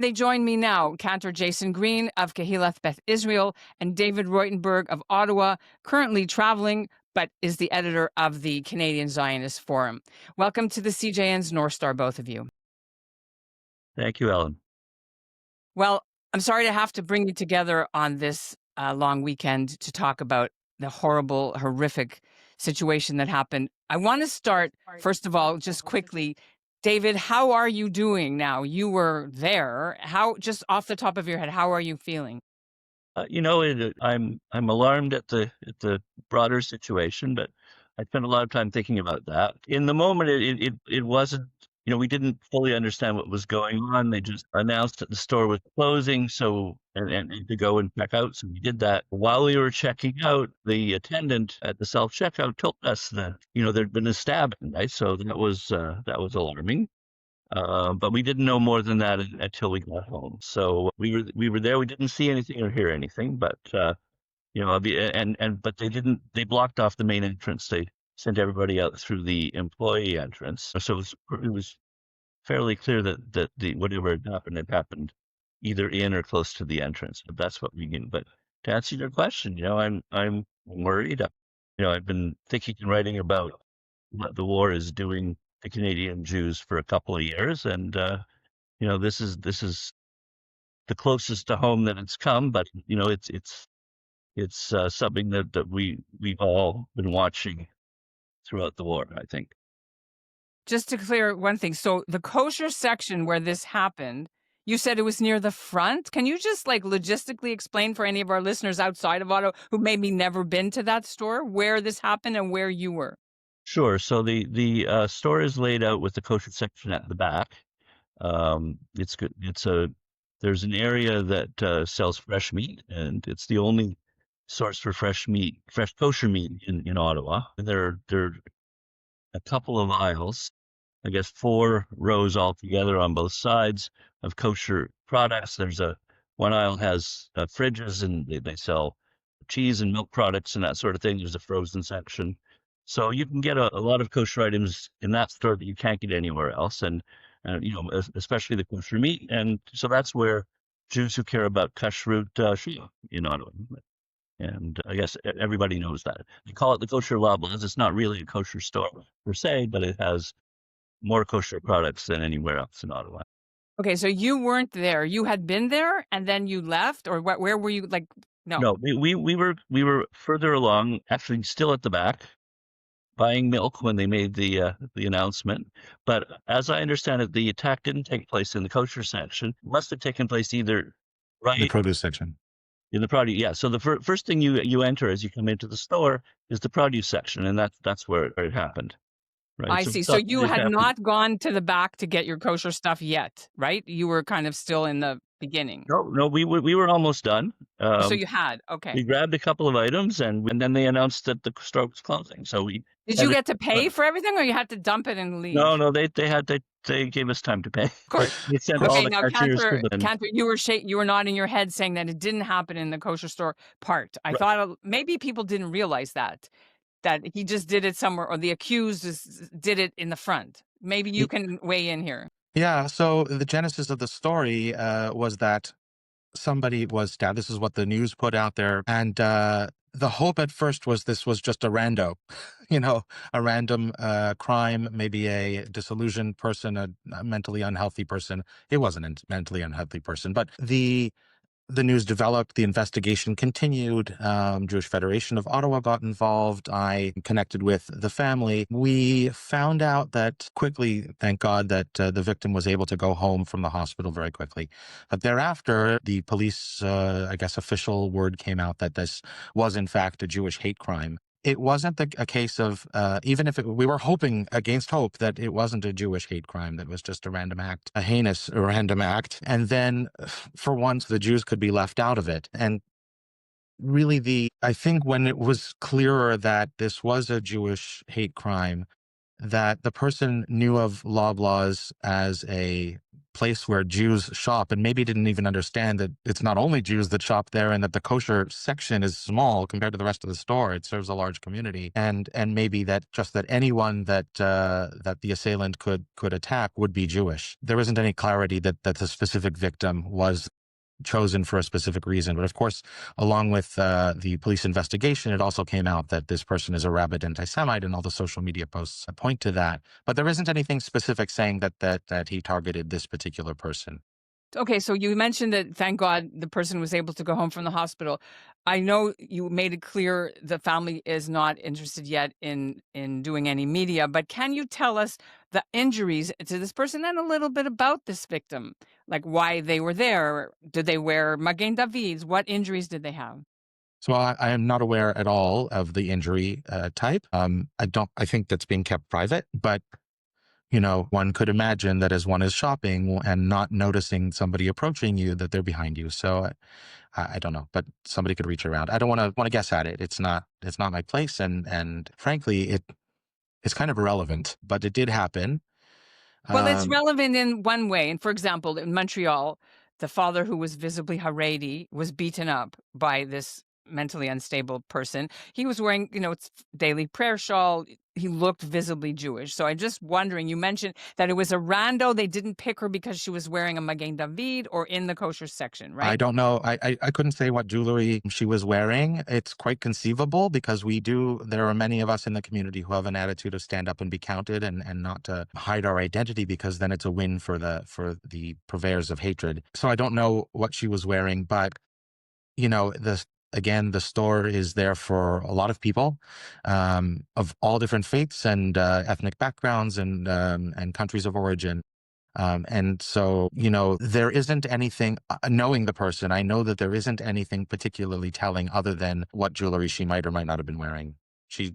They join me now, Cantor Jason Green of Kehillat Beth Israel and David Roytenberg of Ottawa, currently traveling, but is the editor of the Canadian Zionist Forum. Welcome to the CJN's North Star, both of you. Thank you, Ellen. Well, I'm sorry to have to bring you together on this long weekend to talk about the horrible, horrific situation that happened. I want to start, first of all, just quickly. David, how are you doing now? You were there. Just off the top of your head, how are you feeling? I'm alarmed at the broader situation, but I spent a lot of time thinking about that. In the moment, it wasn't. We didn't fully understand what was going on. They just announced that the store was closing, so and to go and check out. So we did that. While we were checking out, the attendant at the self checkout told us that there'd been a stabbing. Right, so that was alarming. But we didn't know more than that until we got home. So we were there. We didn't see anything or hear anything, but but they blocked off the main entrance. They sent everybody out through the employee entrance. So it was fairly clear that the whatever had happened either in or close to the entrance. But that's what we knew. But to answer your question, I'm worried. I've been thinking and writing about what the war is doing to Canadian Jews for a couple of years, and this is the closest to home that it's come. But it's something that we've all been watching throughout the war, I think. Just to clear one thing, so the kosher section where this happened, you said it was near the front. Can you just logistically explain for any of our listeners outside of Ottawa who maybe never been to that store where this happened and where you were? Sure. So the store is laid out with the kosher section at the back. It's good. There's an area that sells fresh meat, and it's the only source for fresh kosher meat in Ottawa. There are a couple of aisles, I guess 4 rows altogether on both sides of kosher products. One aisle has fridges, and they sell cheese and milk products and that sort of thing. There's a frozen section. So you can get a lot of kosher items in that store that you can't get anywhere else, and especially the kosher meat. And so that's where Jews who care about kashrut shop in Ottawa. And I guess everybody knows that. They call it the Kosher Loblaws. It's not really a kosher store per se, but it has more kosher products than anywhere else in Ottawa. Okay, so you weren't there. You had been there and then you left, or where were you? No, we were further along, actually still at the back, buying milk when they made the announcement. But as I understand it, the attack didn't take place in the kosher section. It must have taken place either the produce section. In the produce, yeah. So the first thing you enter as you come into the store is the produce section, and that's where it happened. Right? I see. So you had not gone to the back to get your kosher stuff yet, right? You were kind of still in the beginning. No, we were almost done. So you had, okay. We grabbed a couple of items, and then they announced that the store was closing. So did you get to pay for everything, or you had to dump it and leave? No, they gave us time to pay. Of course. They sent all the cashiers to them. Cantor, you were nodding your head saying that it didn't happen in the kosher store part. I thought maybe people didn't realize that he just did it somewhere, or the accused did it in the front. Maybe you can weigh in here. Yeah, so the genesis of the story was that somebody was stabbed. This is what the news put out there. And the hope at first was this was just a rando, a random crime, maybe a disillusioned person, a mentally unhealthy person. It wasn't a mentally unhealthy person, but the news developed, the investigation continued. Jewish Federation of Ottawa got involved. I connected with the family. We found out that quickly, thank God, that the victim was able to go home from the hospital very quickly. But thereafter, the police, official word came out that this was in fact a Jewish hate crime. It wasn't a case of, even if we were hoping against hope that it wasn't a Jewish hate crime, that was just a random act, a heinous random act. And then for once, the Jews could be left out of it. And really I think when it was clearer that this was a Jewish hate crime, that the person knew of Loblaws as a place where Jews shop and maybe didn't even understand that it's not only Jews that shop there and that the kosher section is small compared to the rest of the store. It serves a large community, and maybe that just that anyone that that the assailant could attack would be Jewish. There isn't any clarity that the specific victim was chosen for a specific reason. But of course, along with the police investigation, it also came out that this person is a rabid anti-Semite, and all the social media posts point to that. But there isn't anything specific saying that he targeted this particular person. Okay, so you mentioned that, thank God, the person was able to go home from the hospital. I know you made it clear the family is not interested yet in doing any media, but can you tell us the injuries to this person and a little bit about this victim? Like why they were there? Did they wear Magen Davids? What injuries did they have? So I am not aware at all of the injury type. I think that's being kept private, but one could imagine that as one is shopping and not noticing somebody approaching you, that they're behind you. So I don't know, but somebody could reach around. I don't want to guess at it. It's not my place, and frankly, it's kind of irrelevant. But it did happen. Well, it's relevant in one way. And for example, in Montreal, the father who was visibly Haredi was beaten up by this mentally unstable person. He was wearing, it's daily prayer shawl. He looked visibly Jewish. So I'm just wondering, you mentioned that it was a rando. They didn't pick her because she was wearing a Magen David or in the kosher section, right? I don't know. I couldn't say what jewelry she was wearing. It's quite conceivable because there are many of us in the community who have an attitude of stand up and be counted and not to hide our identity, because then it's a win for the purveyors of hatred. So I don't know what she was wearing, but the store is there for a lot of people of all different faiths and ethnic backgrounds and countries of origin. And so, there isn't anything, knowing the person, I know that there isn't anything particularly telling other than what jewelry she might or might not have been wearing. She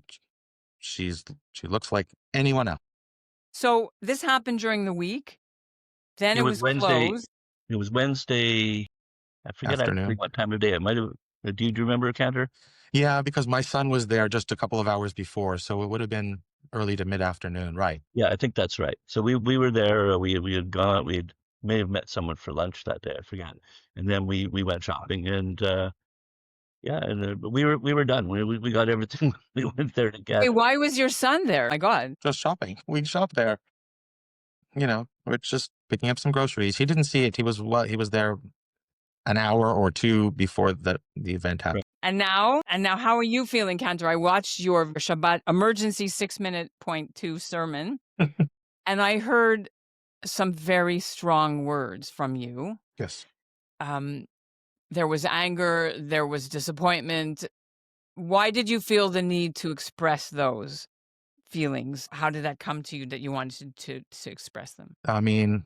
looks like anyone else. So this happened during the week. Then it was Wednesday. closed. It was Wednesday. I forget Afternoon. what time of day. It might have. Do you remember, Cantor? Yeah, because my son was there just a couple of hours before, so it would have been early to mid-afternoon, right? Yeah, I think that's right. So we were there. We had gone. May have met someone for lunch that day. I forget. And then we went shopping, and we were done. We got everything we went there to get. Wait, why was your son there? My God. Just shopping. We shopped there. We're just picking up some groceries. He didn't see it. He was there an hour or two before the event happened. And now, how are you feeling, Cantor? I watched your Shabbat emergency 6-minute point 2 sermon, and I heard some very strong words from you. Yes. There was anger, there was disappointment. Why did you feel the need to express those feelings? How did that come to you that you wanted to express them? I mean,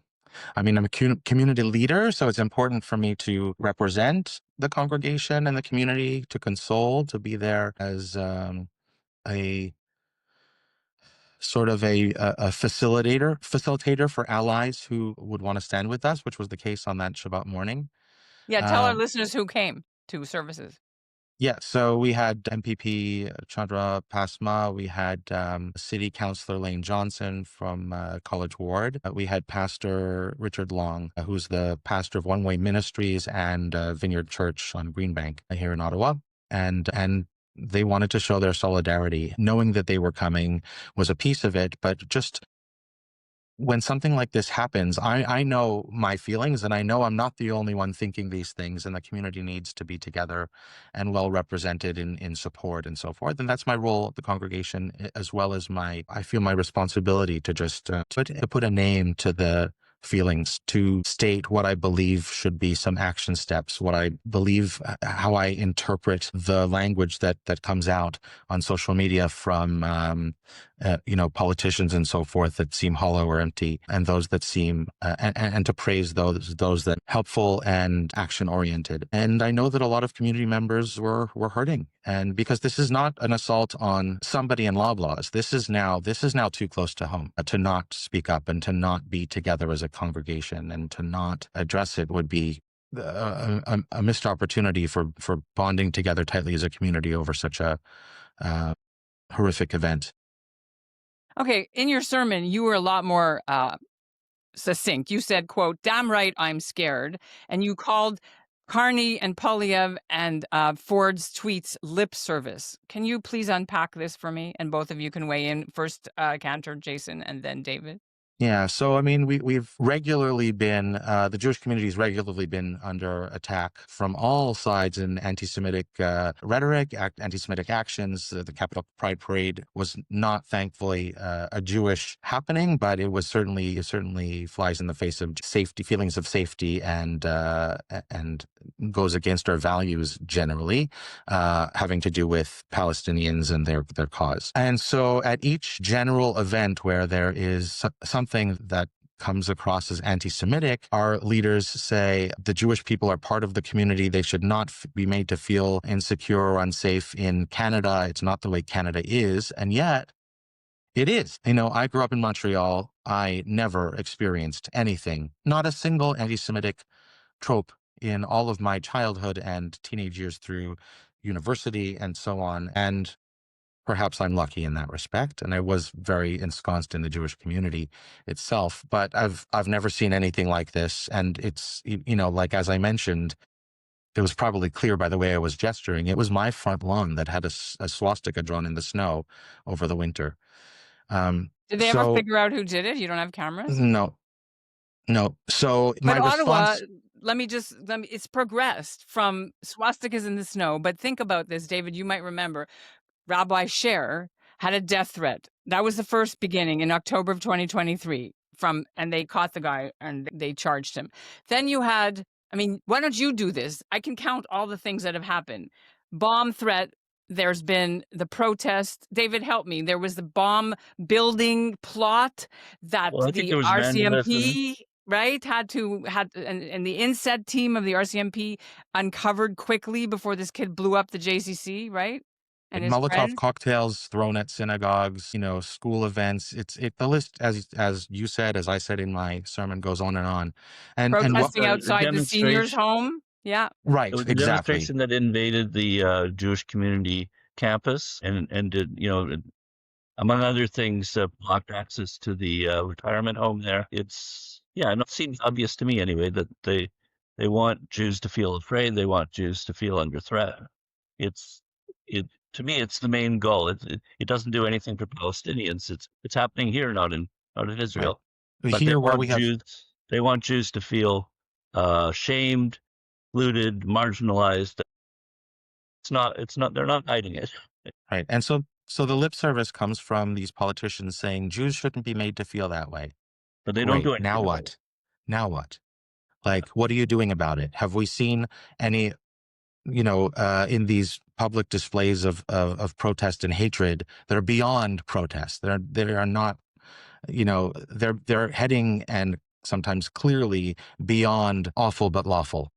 I'm a community leader, so it's important for me to represent the congregation and the community, to console, to be there as a sort of a facilitator for allies who would want to stand with us, which was the case on that Shabbat morning. Yeah, tell our listeners who came to services. Yeah, so we had MPP Chandra Pasma, we had City Councillor Lane Johnson from College Ward, we had Pastor Richard Long, who's the pastor of One Way Ministries and Vineyard Church on Greenbank here in Ottawa, and they wanted to show their solidarity. Knowing that they were coming was a piece of it, but just when something like this happens, I know my feelings, and I know I'm not the only one thinking these things, and the community needs to be together and well represented in support and so forth. And that's my role at the congregation, as well as I feel my responsibility to just put a name to the feelings, to state what I believe should be some action steps, what I believe, how I interpret the language that comes out on social media from politicians and so forth that seem hollow or empty, and those that seem and to praise those that helpful and action oriented. And I know that a lot of community members were hurting, and because this is not an assault on somebody in Loblaws, this is now too close to home to not speak up and to not be together as a congregation, and to not address it would be a missed opportunity for bonding together tightly as a community over such a horrific event. Okay, in your sermon, you were a lot more succinct. You said, quote, "Damn right, I'm scared," and you called Carney and Polyev and Ford's tweets lip service. Can you please unpack this for me? And both of you can weigh in. First, Cantor, Jason, and then David. Yeah, so I mean, we've regularly been the Jewish community's regularly been under attack from all sides in anti-Semitic rhetoric, anti-Semitic actions. The Capitol Pride Parade was not, thankfully, a Jewish happening, but it certainly flies in the face of safety, feelings of safety, and goes against our values generally, having to do with Palestinians and their cause. And so, at each general event where there is something that comes across as anti-Semitic, our leaders say the Jewish people are part of the community. They should not be made to feel insecure or unsafe in Canada. It's not the way Canada is. And yet it is. I grew up in Montreal. I never experienced anything, not a single anti-Semitic trope in all of my childhood and teenage years through university and so on. And perhaps I'm lucky in that respect, and I was very ensconced in the Jewish community itself. But I've never seen anything like this, and it's like as I mentioned, it was probably clear by the way I was gesturing. It was my front lawn that had a swastika drawn in the snow over the winter. Did they ever figure out who did it? You don't have cameras? No. So but my Ottawa, response. it's progressed from swastikas in the snow. But think about this, David. You might remember. Rabbi Sher had a death threat. That was the first beginning in October of 2023 and they caught the guy and they charged him. Then you had, why don't you do this? I can count all the things that have happened. Bomb threat. There's been the protest. David, help me. There was the bomb building plot that Well, I think the there was vandalism. RCMP, right, had and the INSET team of the RCMP uncovered quickly before this kid blew up the JCC, right? And his Molotov friends cocktails thrown at synagogues, school events. The list, as you said, as I said in my sermon, goes on and on. And what protesting outside the seniors' home. Yeah. Right, It was a exactly. demonstration that invaded the Jewish community campus and did, among other things, blocked access to the retirement home there. It seems obvious to me anyway that they want Jews to feel afraid. They want Jews to feel under threat. To me, it's the main goal. It doesn't do anything for Palestinians. It's happening here, not in Israel. Right. But Here, where we have they want Jews to feel shamed, excluded, marginalized. It's not. They're not hiding it. Right, and so the lip service comes from these politicians saying Jews shouldn't be made to feel that way. But they don't do anything. Now what? Now what? Like, what are you doing about it? Have we seen any? In these public displays of protest and hatred that are beyond protest. They are not, they're heading and sometimes clearly beyond awful but lawful.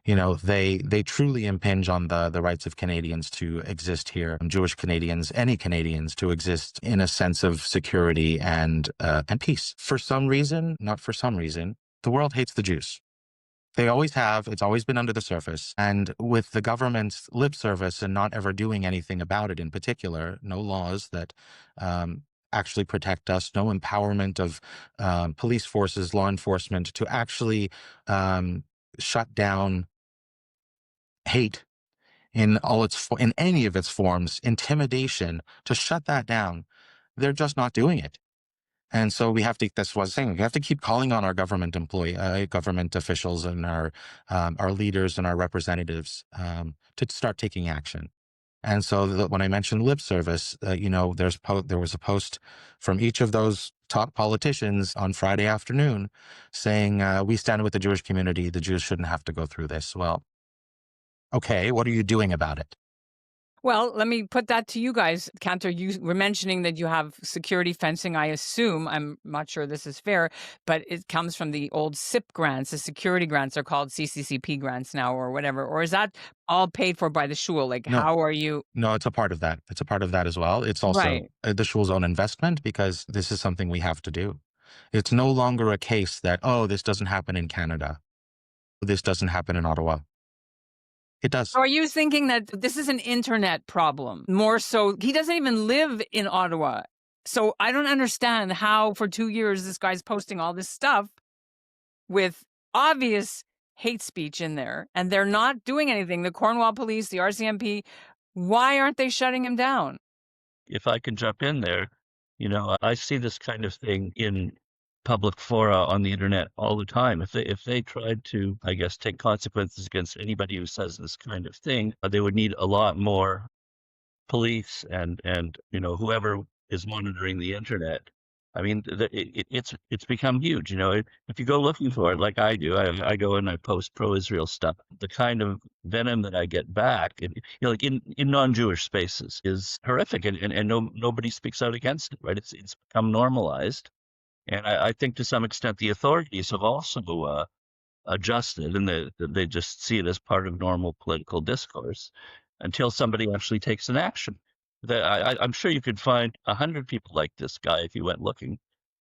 They truly impinge on the rights of Canadians to exist here, Jewish Canadians, any Canadians to exist in a sense of security and peace. For some reason, not for some reason, the world hates the Jews. They always have. It's always been under the surface. And with the government's lip service and not ever doing anything about it in particular, no laws that actually protect us, no empowerment of police forces, law enforcement to actually shut down hate in any of its forms, intimidation, to shut that down. They're just not doing it. And so that's what I was saying, we have to keep calling on our government government officials and our leaders and our representatives to start taking action. And so when I mentioned lip service, there was a post from each of those top politicians on Friday afternoon saying, we stand with the Jewish community. The Jews shouldn't have to go through this. Well, okay, what are you doing about it? Well, let me put that to you guys. Cantor, you were mentioning that you have security fencing. I assume, I'm not sure this is fair, but it comes from the old SIP grants. The security grants are called CCCP grants now or whatever. Or is that all paid for by the shul? Like, No. how are you? No, it's a part of that. It's a part of that as well. It's also the shul's own investment because this is something we have to do. It's no longer a case that, this doesn't happen in Canada. This doesn't happen in Ottawa. It does. So are you thinking that this is an internet problem? More so, he doesn't even live in Ottawa. So I don't understand how for 2 years this guy's posting all this stuff with obvious hate speech in there, and they're not doing anything. The Cornwall Police, the RCMP, why aren't they shutting him down? If I can jump in there, I see this kind of thing in public fora on the internet all the time. If they tried to, I guess, take consequences against anybody who says this kind of thing, they would need a lot more police and whoever is monitoring the internet. I mean, it's become huge. If you go looking for it, like I do, I go and I post pro-Israel stuff. The kind of venom that I get back, like in non-Jewish spaces, is horrific, and nobody speaks out against it. Right? It's become normalized, and I think to some extent the authorities have also adjusted, and they just see it as part of normal political discourse until somebody actually takes an action. I'm sure you could find 100 people like this guy if you went looking,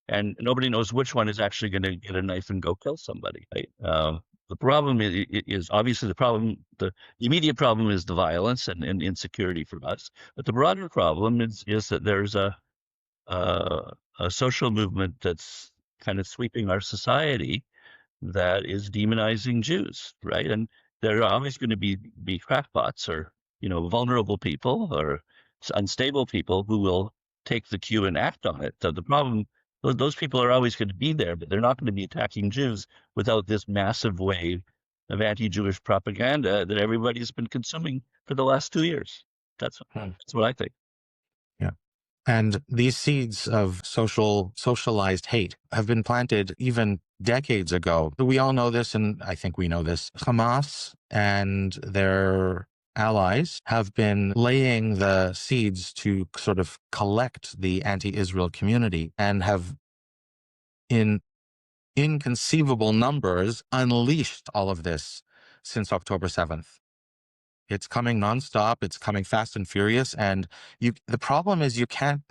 and nobody knows which one is actually going to get a knife and go kill somebody. Right? The problem is obviously the immediate problem is the violence and insecurity for us, but the broader problem is that there's a social movement that's kind of sweeping our society that is demonizing Jews, right? And there are always going to be crackpots or vulnerable people or unstable people who will take the cue and act on it. So the problem, those people are always going to be there, but they're not going to be attacking Jews without this massive wave of anti-Jewish propaganda that everybody's been consuming for the last 2 years. That's what I think. Yeah. And these seeds of socialized hate have been planted even decades ago. We all know this, and I think we know this. Hamas and their allies have been laying the seeds to sort of collect the anti-Israel community and have, in inconceivable numbers, unleashed all of this since October 7th. It's coming nonstop. It's coming fast and furious. And the problem is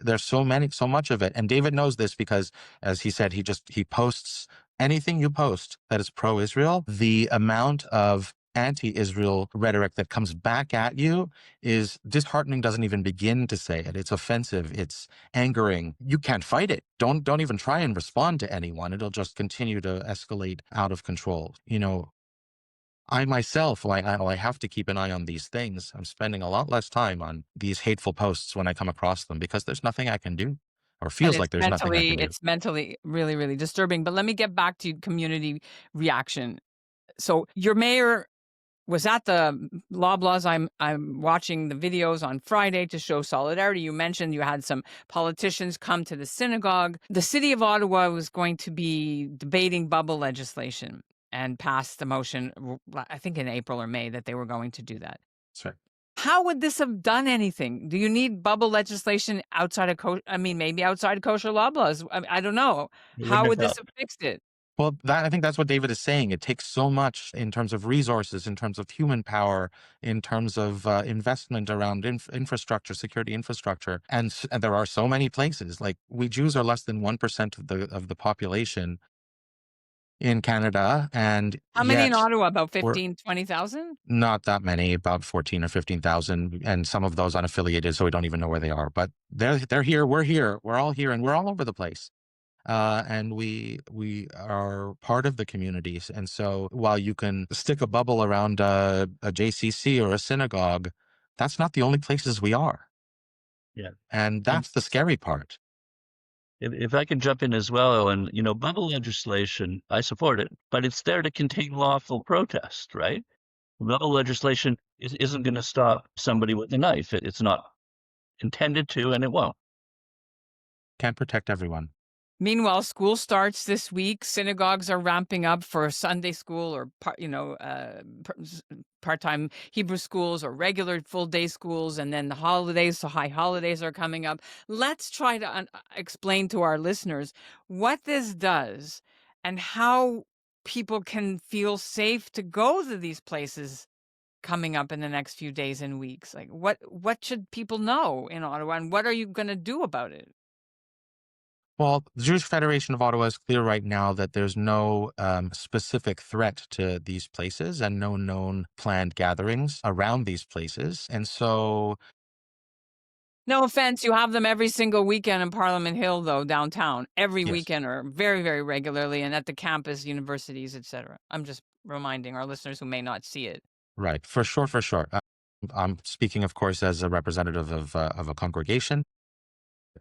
there's so much of it. And David knows this because, as he said, he posts anything you post that is pro-Israel. The amount of anti-Israel rhetoric that comes back at you is disheartening, doesn't even begin to say it. It's offensive. It's angering. You can't fight it. Don't even try and respond to anyone. It'll just continue to escalate out of control. I myself, I have to keep an eye on these things. I'm spending a lot less time on these hateful posts when I come across them because there's nothing I can do, or And feels like there's nothing I can do. it's mentally really, really disturbing. But let me get back to community reaction. So your mayor was at the Loblaws. I'm watching the videos on Friday to show solidarity. You mentioned you had some politicians come to the synagogue. The city of Ottawa was going to be debating bubble legislation and passed the motion, I think in April or May, that they were going to do that. That's right. How would this have done anything? Do you need bubble legislation outside of maybe outside Kosher Loblaws? I don't know. How would this have fixed it? Well, I think that's what David is saying. It takes so much in terms of resources, in terms of human power, in terms of investment around infrastructure, security infrastructure, and there are so many places. Like, we Jews are less than 1% of the population in Canada, and How many in yet Ottawa? About 15, 20,000? not that many, about 14 or 15,000, and some of those unaffiliated, so we don't even know where they are. But they're here, we're all here, and we're all over the place. And we are part of the communities. And so while you can stick a bubble around a JCC or a synagogue, that's not the only places we are. Yeah. And that's the scary part. If I can jump in as well, Ellen, bubble legislation, I support it, but it's there to contain lawful protest, right? Bubble legislation isn't going to stop somebody with a knife. It's not intended to, and it won't. Can't protect everyone. Meanwhile, school starts this week. Synagogues are ramping up for Sunday school or part-time Hebrew schools or regular full-day schools, and then the holidays, so high holidays are coming up. Let's try to explain to our listeners what this does and how people can feel safe to go to these places coming up in the next few days and weeks. Like, what should people know in Ottawa, and what are you going to do about it? Well, the Jewish Federation of Ottawa is clear right now that there's no specific threat to these places and no known planned gatherings around these places. And so No offense, you have them every single weekend in Parliament Hill, though, downtown, every Yes. weekend or very, very regularly, and at the campus, universities, etc. I'm just reminding our listeners who may not see it. Right. For sure. For sure. I'm speaking, of course, as a representative of a congregation.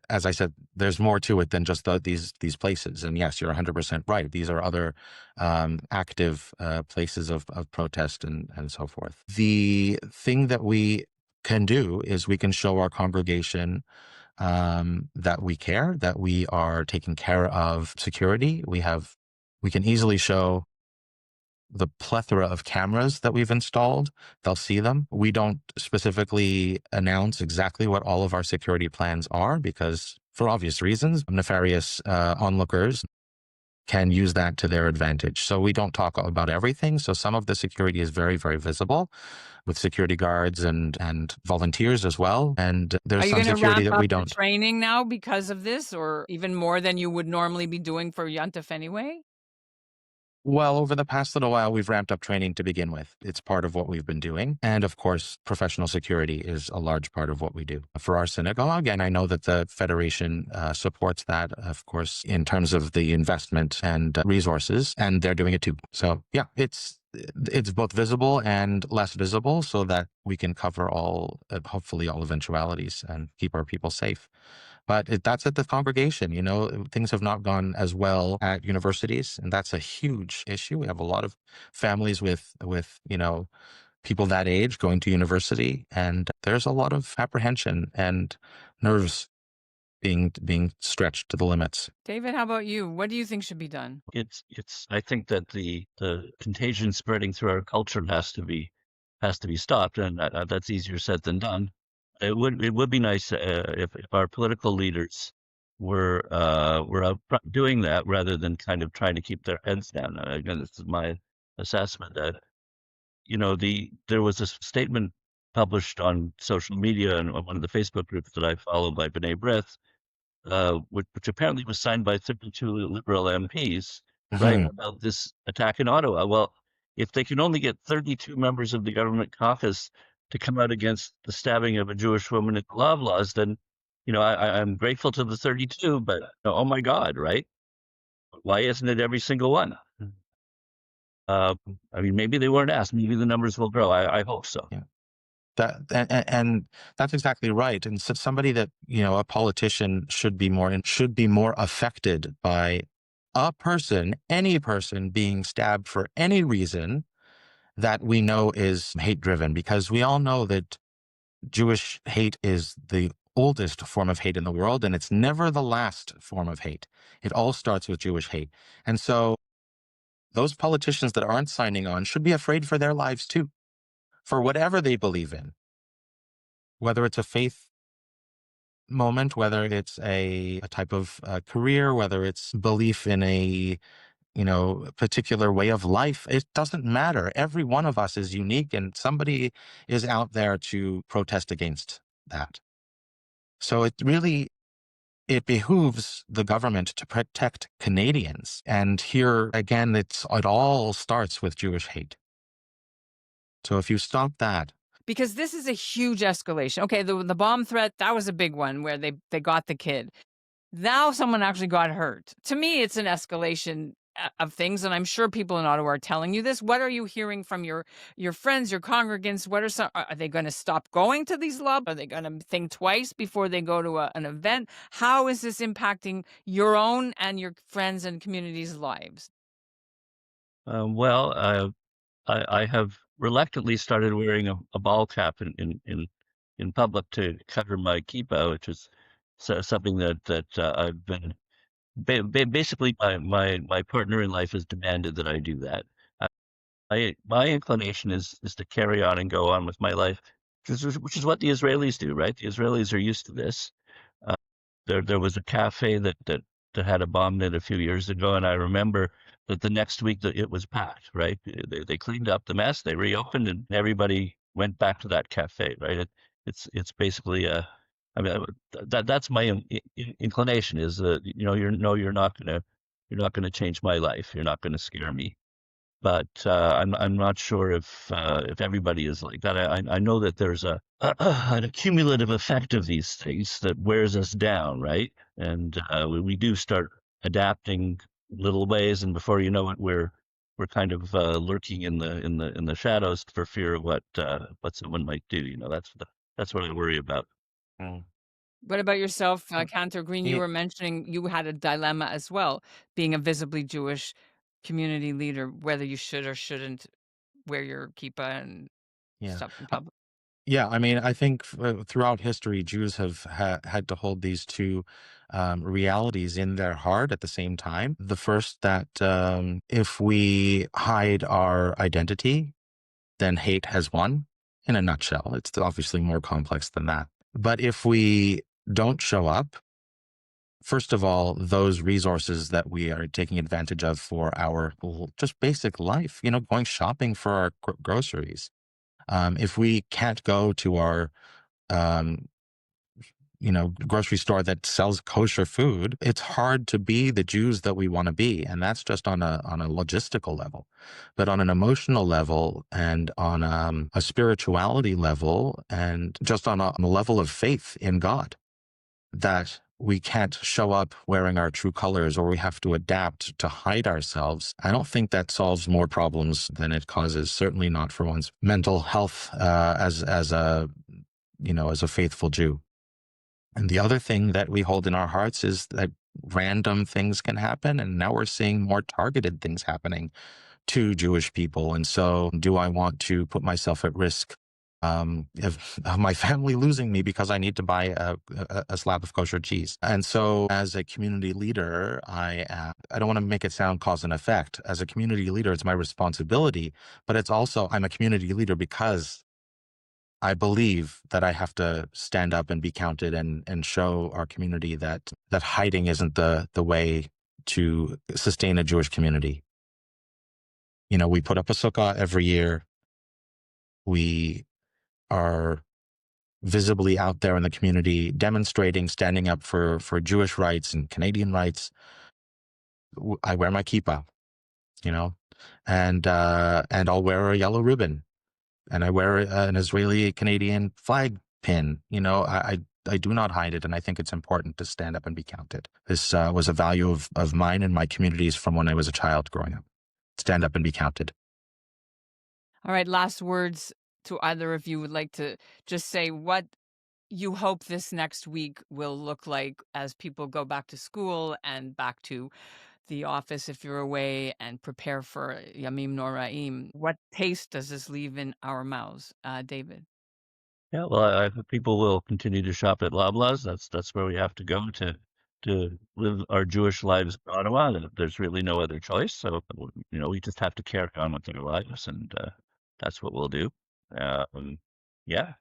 As I said, there's more to it than just these places. And yes, you're 100% right. These are other active places of protest and so forth. The thing that we can do is we can show our congregation that we care, that we are taking care of security. We can easily show the plethora of cameras that we've installed. They'll see them. We don't specifically announce exactly what all of our security plans are because, for obvious reasons, nefarious onlookers can use that to their advantage. So we don't talk about everything. So some of the security is very, very visible with security guards and volunteers as well. And Are there's you some going to security ramp that up we the don't. training now because of this, or even more than you would normally be doing for Yontif anyway? Well, over the past little while, we've ramped up training to begin with. It's part of what we've been doing. And of course, professional security is a large part of what we do for our synagogue. And I know that the Federation supports that, of course, in terms of the investment and resources, and they're doing it too. So yeah, it's both visible and less visible so that we can cover hopefully all eventualities and keep our people safe. But that's at the congregation. Things have not gone as well at universities, and that's a huge issue. We have a lot of families with people that age going to university, and there's a lot of apprehension and nerves being stretched to the limits. David, how about you? What do you think should be done? I think that the contagion spreading through our culture has to be stopped, and that's easier said than done. It would be nice if our political leaders were out front doing that rather than kind of trying to keep their heads down. Again, this is my assessment that there was a statement published on social media and on one of the Facebook groups that I follow by B'nai B'rith, which apparently was signed by 32 Liberal MPs, right, Mhm. about this attack in Ottawa. Well, if they can only get 32 members of the government caucus to come out against the stabbing of a Jewish woman at the Loblaws, then, I'm grateful to the 32, but oh my God, right? Why isn't it every single one? I mean, maybe they weren't asked. Maybe the numbers will grow. I hope so. Yeah. And that's exactly right. And so somebody that, a politician should be more affected by any person being stabbed for any reason that we know is hate driven, because we all know that Jewish hate is the oldest form of hate in the world, and it's never the last form of hate. It all starts with Jewish hate. And so those politicians that aren't signing on should be afraid for their lives too, for whatever they believe in, whether it's a faith moment, whether it's a type of career, whether it's belief in a particular way of life. It doesn't matter. Every one of us is unique, and somebody is out there to protest against that. So it behooves the government to protect Canadians. And here again, it all starts with Jewish hate. So if you stop that. Because this is a huge escalation. Okay, the bomb threat, that was a big one where they got the kid. Now someone actually got hurt. To me, it's an escalation of things, and I'm sure people in Ottawa are telling you this. What are you hearing from your friends, your congregants? Are they going to stop going to these lobbies? Are they going to think twice before they go to an event? How is this impacting your own and your friends and community's lives? Well, I have reluctantly started wearing a ball cap in public to cover my kippah, which is something that I've been basically my partner in life has demanded that I do that. My inclination is to carry on and go on with my life, which is what the Israelis do, right? The Israelis are used to this. Uh, there was a cafe that had a bomb in it a few years ago, and I remember that the next week that it was packed, right? They cleaned up the mess, they reopened, and everybody went back to that cafe, right? It's basically a, I mean, that's my inclination is that you're not gonna change my life, you're not gonna scare me. but I'm not sure if everybody is like that. I know that there's an accumulative effect of these things that wears us down, right? And we do start adapting little ways, and before you know it, we're kind of lurking in the shadows for fear of what someone might do. That's what I worry about. Mm. What about yourself, Cantor Green? You Yeah, were mentioning you had a dilemma as well, being a visibly Jewish community leader, whether you should or shouldn't wear your kippah and yeah. stuff in public. Yeah, I mean, I think throughout history, Jews have had to hold these two realities in their heart at the same time. The first, that if we hide our identity, then hate has won, in a nutshell. It's obviously more complex than that. But if we don't show up, first of all, those resources that we are taking advantage of for our just basic life, going shopping for our groceries, if we can't go to our um, grocery store that sells kosher food, it's hard to be the Jews that we want to be. And that's just on a logistical level. But on an emotional level and on a spirituality level and just on a level of faith in God, that we can't show up wearing our true colors, or we have to adapt to hide ourselves. I don't think that solves more problems than it causes, certainly not for one's mental health as a faithful Jew. And the other thing that we hold in our hearts is that random things can happen. And now we're seeing more targeted things happening to Jewish people. And so, do I want to put myself at risk of my family losing me because I need to buy a slab of kosher cheese? And so, as a community leader, I don't want to make it sound cause and effect. As a community leader, it's my responsibility, but it's also, I'm a community leader because I believe that I have to stand up and be counted and show our community that hiding isn't the way to sustain a Jewish community. We put up a sukkah every year. We are visibly out there in the community demonstrating, standing up for Jewish rights and Canadian rights. I wear my kippah, you know, and I'll wear a yellow ribbon, and I wear an Israeli Canadian flag pin. I do not hide it, and I think it's important to stand up and be counted. This was a value of mine and my communities from when I was a child growing up. Stand up and be counted. All right, last words to either of you would like to just say what you hope this next week will look like as people go back to school and back to the office if you're away and prepare for Yamim Noraim. What taste does this leave in our mouths, David? Yeah, well, I hope people will continue to shop at Loblaws. That's where we have to go to live our Jewish lives in Ottawa. There's really no other choice. So, we just have to carry on with our lives, and that's what we'll do. Yeah,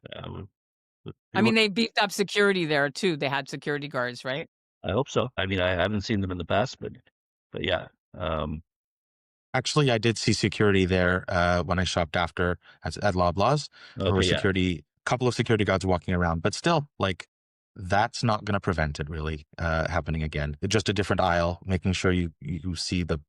I mean, they beefed up security there too. They had security guards, right? I hope so. I mean, I haven't seen them in the past, but yeah. Actually, I did see security there when I shopped after at Loblaws. There were Okay, couple of security guards walking around, but still, that's not going to prevent it really happening again. It's just a different aisle, making sure you see the.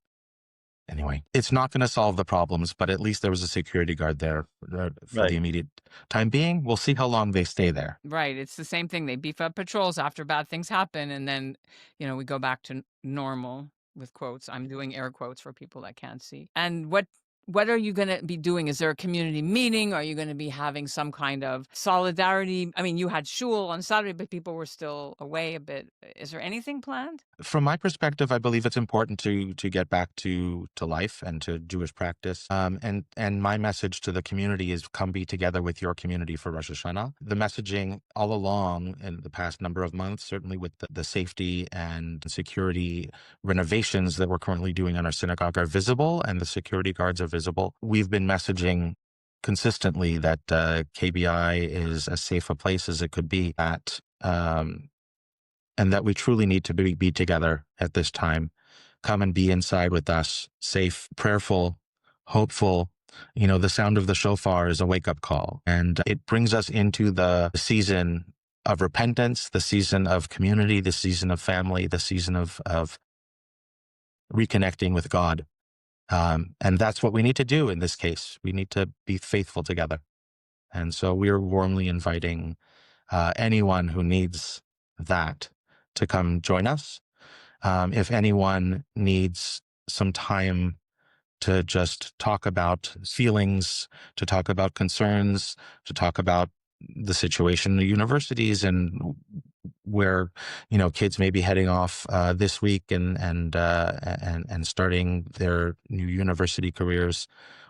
Anyway, it's not going to solve the problems, but at least there was a security guard there for the right. immediate time being. We'll see how long they stay there. Right. It's the same thing. They beef up patrols after bad things happen, and then, we go back to normal with quotes. I'm doing air quotes for people that can't see. And what are you going to be doing? Is there a community meeting? Are you going to be having some kind of solidarity? I mean, you had shul on Saturday, but people were still away a bit. Is there anything planned? From my perspective, I believe it's important to get back to life and to Jewish practice. And my message to the community is come be together with your community for Rosh Hashanah. The messaging all along in the past number of months, certainly with the safety and security renovations that we're currently doing in our synagogue, are visible, and the security guards are visible. We've been messaging consistently that KBI is as safe a place as it could be at. And that we truly need to be together at this time. Come and be inside with us, safe, prayerful, hopeful. The sound of the shofar is a wake-up call, and it brings us into the season of repentance, the season of community, the season of family, the season of reconnecting with God. And that's what we need to do in this case. We need to be faithful together. And so we're warmly inviting anyone who needs that to come join us. If anyone needs some time to just talk about feelings, to talk about concerns, to talk about the situation in the universities and where kids may be heading off this week and starting their new university careers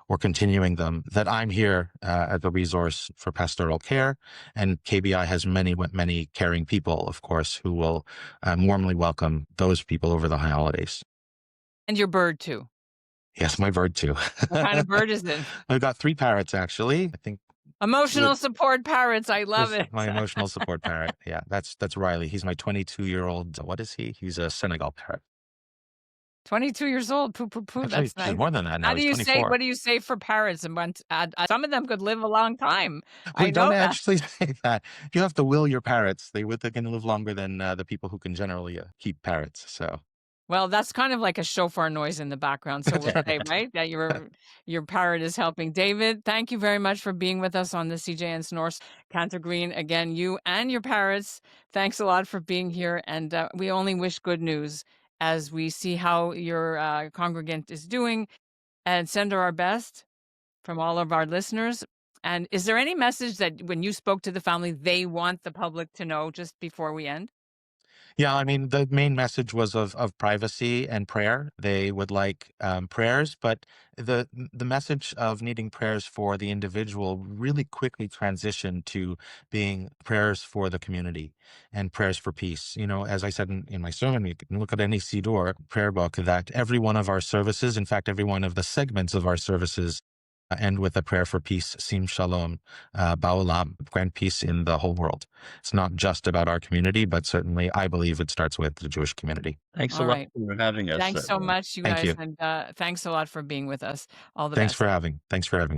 or continuing them, that I'm here at the resource for pastoral care, and KBI has many caring people, of course, who will warmly welcome those people over the holidays. And your bird too. Yes, my bird too. What kind of bird is it? I've got 3 parrots, actually. I think Emotional support parrots. I love this it. my emotional support parrot. Yeah, that's Riley. He's my 22-year-old. What is he? He's a Senegal parrot. 22 years old. Poo. Actually, That's he's nice. more than that now. How do He's you 24. what do you say for parrots? And some of them could live a long time. We I don't know that. actually say that. You have to will your parrots. They can live longer than the people who can generally keep parrots. So. Well, that's kind of like a shofar noise in the background. So we'll say, right, that your parrot is helping. David, thank you very much for being with us on the CJN Snorse. Cantor Green, again, you and your parrots, thanks a lot for being here. And we only wish good news as we see how your congregant is doing, and send her our best from all of our listeners. And is there any message that when you spoke to the family, they want the public to know just before we end? Yeah, I mean, the main message was of privacy and prayer. They would like prayers, but the message of needing prayers for the individual really quickly transitioned to being prayers for the community and prayers for peace. As I said in my sermon, you can look at any Siddur prayer book, that every one of our services, in fact, every one of the segments of our services, end with a prayer for peace, sim shalom, ba'olam, grant peace in the whole world. It's not just about our community, but certainly I believe it starts with the Jewish community. Thanks All a lot right. for having us. Thanks so much, you Thank guys, you. and thanks a lot for being with us. All the Thanks best. for having. Thanks for having.